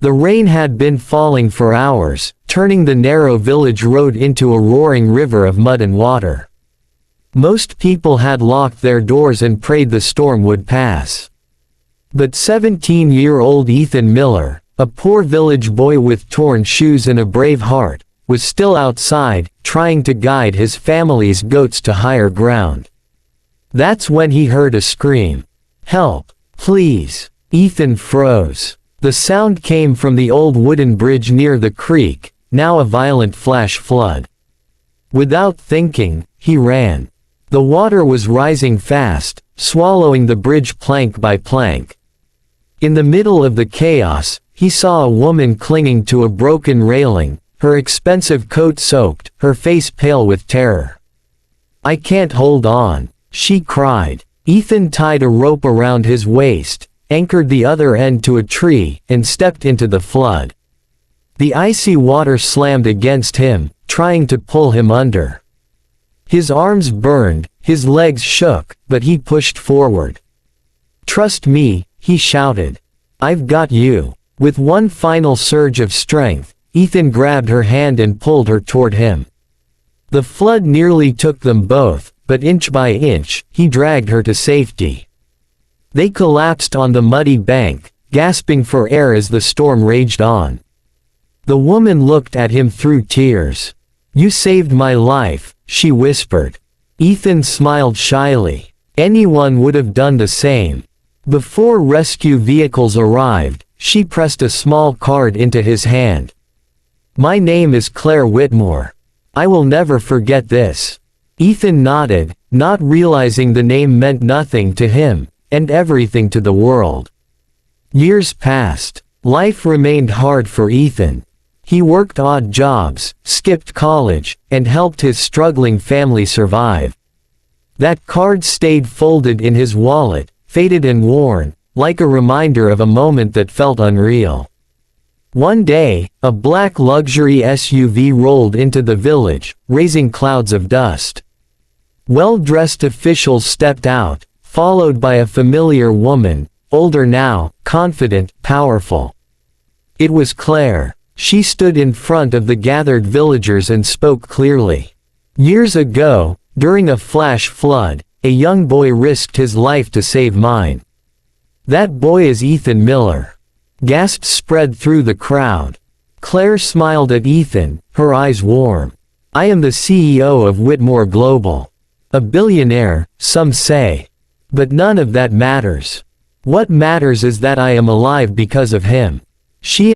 The rain had been falling for hours, turning the narrow village road into a roaring river of mud and water. Most people had locked their doors and prayed the storm would pass. But 17-year-old Ethan Miller, a poor village boy with torn shoes and a brave heart, was still outside, trying to guide his family's goats to higher ground. That's when he heard a scream. "Help! Please!" Ethan froze. The sound came from the old wooden bridge near the creek, now a violent flash flood. Without thinking, he ran. The water was rising fast, swallowing the bridge plank by plank. In the middle of the chaos, he saw a woman clinging to a broken railing, her expensive coat soaked, her face pale with terror. "I can't hold on," she cried. Ethan tied a rope around his waist, anchored the other end to a tree, and stepped into the flood. The icy water slammed against him, trying to pull him under. His arms burned, his legs shook, but he pushed forward. "Trust me," he shouted. "I've got you." With one final surge of strength, Ethan grabbed her hand and pulled her toward him. The flood nearly took them both, but inch by inch, he dragged her to safety. They collapsed on the muddy bank, gasping for air as the storm raged on. The woman looked at him through tears. "You saved my life," she whispered. Ethan smiled shyly. Anyone would have done the same. Before rescue vehicles arrived, she pressed a small card into his hand. "My name is Claire Whitmore. I will never forget this." Ethan nodded, not realizing the name meant nothing to him, and everything to the world. Years passed. Life remained hard for Ethan. He worked odd jobs, skipped college, and helped his struggling family survive. That card stayed folded in his wallet, faded and worn, like a reminder of a moment that felt unreal. One day, a black luxury SUV rolled into the village, raising clouds of dust. Well-dressed officials stepped out, followed by a familiar woman, older now, confident, powerful. It was Claire. She stood in front of the gathered villagers and spoke clearly. "Years ago, during a flash flood, a young boy risked his life to save mine. That boy is Ethan Miller." Gasps spread through the crowd. Claire smiled at Ethan, her eyes warm. "I am the CEO of Whitmore Global. A billionaire, some say. But none of that matters. What matters is that I am alive because of him." She